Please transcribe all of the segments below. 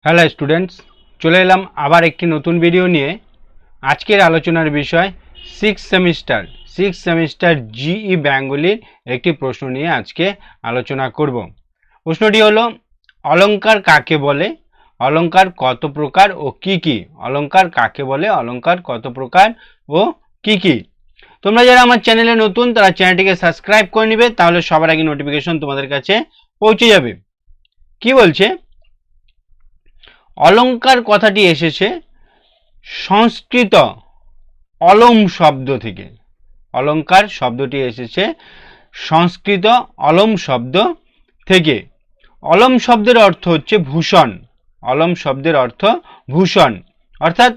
Hello students, চলে এলাম আবার একটি নতুন ভিডিও নিয়ে। আজকের আলোচনার বিষয় সিক্স সেমিস্টার জিই বেঙ্গলির একটি প্রশ্ন নিয়ে আজকে আলোচনা করব। প্রশ্নটি হলো, অলংকার কাকে বলে, অলংকার কত প্রকার ও কি কি? অলংকার কাকে বলে, অলংকার কত প্রকার ও কি কি? তোমরা যারা আমার চ্যানেলে নতুন তারা চ্যানেলটিকে সাবস্ক্রাইব করে নিবে, তাহলে সবার আগে নোটিফিকেশন তোমাদের কাছে পৌঁছে যাবে। কি বলছে? অলংকার কথাটি এসেছে সংস্কৃত অলম শব্দ থেকে। অলংকার শব্দটি এসেছে সংস্কৃত অলম শব্দ থেকে। অলম শব্দের অর্থ হচ্ছে ভূষণ। অলম শব্দের অর্থ ভূষণ, অর্থাৎ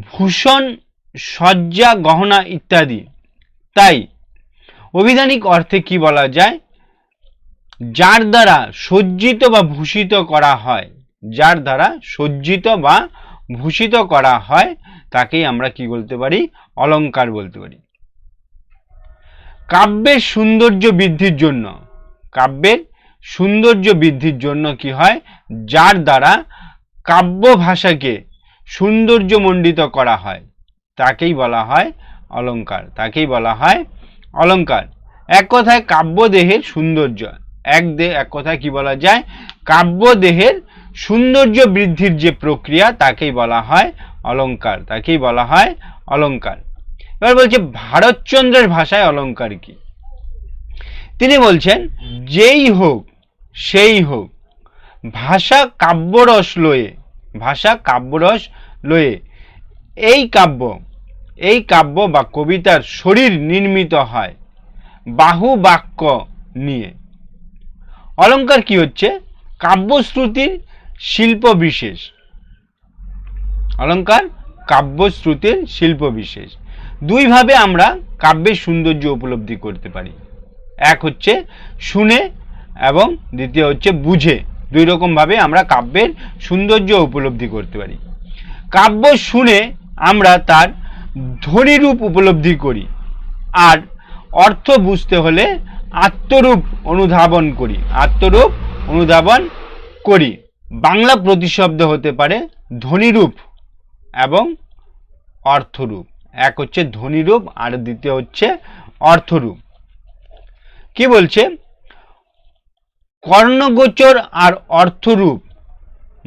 ভূষণ, সজ্জা, গহনা ইত্যাদি। তাই অভিধানিক অর্থে কি বলা যায়? যার দ্বারা সজ্জিত বা ভূষিত করা হয়, যার দ্বারা সজ্জিত বা ভূষিত করা হয় তাকেই আমরা কি বলতে পারি? অলংকার বলতে পারি। কাব্যের সৌন্দর্য বৃদ্ধির জন্য, কাব্যের সৌন্দর্য বৃদ্ধির জন্য কি হয়? যার দ্বারা কাব্য ভাষাকে সৌন্দর্যমণ্ডিত করা হয় তাকেই বলা হয় অলংকার, তাকেই বলা হয় অলংকার। এক কথায় কাব্যদেহের সৌন্দর্য, এক কথায় কি বলা যায়? কাব্যদেহের সৌন্দর্য বৃদ্ধির যে প্রক্রিয়া তাকেই বলা হয় অলংকার, তাকেই বলা হয় অলংকার। এবার বলছে ভারতচন্দ্রের ভাষায় অলংকার কি? তিনি বলছেন, যেই হোক সেই হোক ভাষা কাব্যরস লয়ে, ভাষা কাব্যরস লয়ে এই কাব্য বা কবিতার শরীর নির্মিত হয় বাহু বাক্য নিয়ে। অলংকার কি হচ্ছে? কাব্যশ্রুতির শিল্প বিশেষ। অলংকার কাব্যশ্রুতির শিল্প বিশেষ। দুইভাবে আমরা কাব্যের সৌন্দর্য উপলব্ধি করতে পারি। এক হচ্ছে শুনে এবং দ্বিতীয় হচ্ছে বুঝে। দুই রকম ভাবে আমরা কাব্যের সৌন্দর্য উপলব্ধি করতে পারি। কাব্য শুনে আমরা তার ধ্বনিরূপ উপলব্ধি করি, আর অর্থ বুঝতে হলে আত্মরূপ অনুধাবন করি, আত্মরূপ অনুধাবন করি। বাংলা প্রতিশব্দ হতে পারে ধ্বনিরূপ এবং অর্থরূপ। এক হচ্ছে ধ্বনিরূপ আর দ্বিতীয় হচ্ছে অর্থরূপ। কি বলছে? কর্ণগোচর আর অর্থরূপ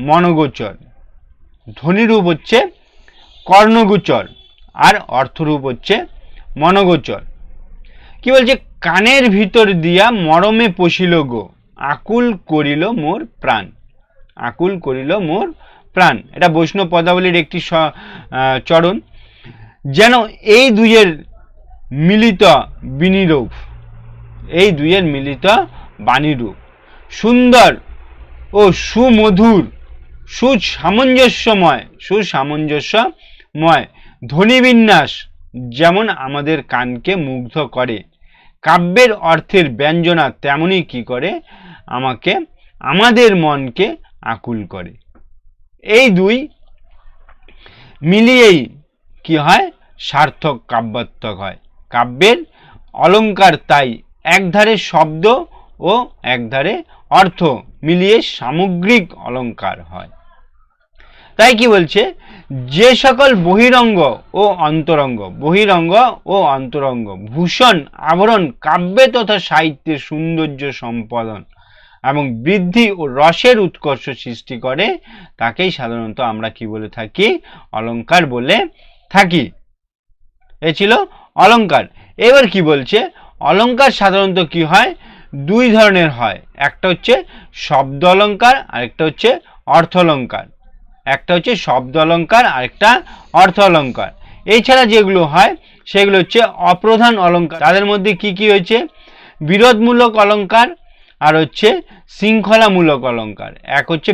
মনগোচর। ধ্বনিরূপ হচ্ছে কর্ণগোচর আর অর্থরূপ হচ্ছে মনগোচর। কি বলছে? কানের ভিতর দিয়া মরমে পশিল গো, আকুল করিল মোর প্রাণ, আকুল করিল মোর প্রাণ। এটা বৈষ্ণব পদাবলীর একটি চরণ। যেন এই দুইয়ের মিলিত বিনিরূপ, এই দুইয়ের মিলিত বাণীরূপ, সুন্দর ও সুমধুর, সুসামঞ্জস্যময় ধ্বনিবিন্যাস যেমন আমাদের কানকে মুগ্ধ করে, কাব্যের অর্থের ব্যঞ্জনা তেমনি কি করে? আমাদের মনকে আকুল করে। এই দুই মিলিয়েই কি হয়? সার্থক কাব্যাত্মক হয়। কাব্যের অলংকার তাই একধারে শব্দ ও একধারে অর্থ মিলিয়ে সামগ্রিক অলংকার হয়। তাই কি বলছে? যে সকল বহিরঙ্গ ও অন্তরঙ্গ, বহিরঙ্গ ও অন্তরঙ্গ ভূষণ আবরণ কাব্যে তথা সাহিত্যের সৌন্দর্য সম্পাদন এবং বৃদ্ধি ও রসের উৎকর্ষ সৃষ্টি করে তাকেই সাধারণত আমরা কি বলে থাকি? অলংকার বলে থাকি। এ ছিল অলংকার। এবার কি বলছে? অলংকার সাধারণত কি হয়? দুই ধরনের হয়। একটা হচ্ছে শব্দ অলংকার, আরেকটা হচ্ছে অর্থ অলংকার। একটা হচ্ছে শব্দ অলংকার, আরেকটা অর্থ অলংকার। এছাড়া যেগুলো হয় সেগুলো হচ্ছে অপ্রধান অলংকার। তাদের মধ্যে কি কি হয়েছে? বিরোধমূলক অলংকার আর হচ্ছে শৃঙ্খলামূলক অলংকার। এক হচ্ছে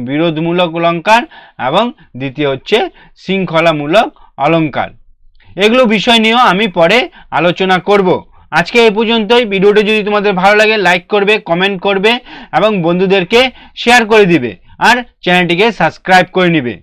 বিরোধমূলক অলংকার এবং দ্বিতীয় হচ্ছে শৃঙ্খলামূলক অলংকার। এগুলো বিষয় নিয়েও আমি পরে আলোচনা করব। আজকে এই পর্যন্তই। ভিডিওটি যদি তোমাদের ভালো লাগে লাইক করবে, কমেন্ট করবে এবং বন্ধুদেরকে শেয়ার করে দিবে আর চ্যানেলটিকে সাবস্ক্রাইব করে নিবে।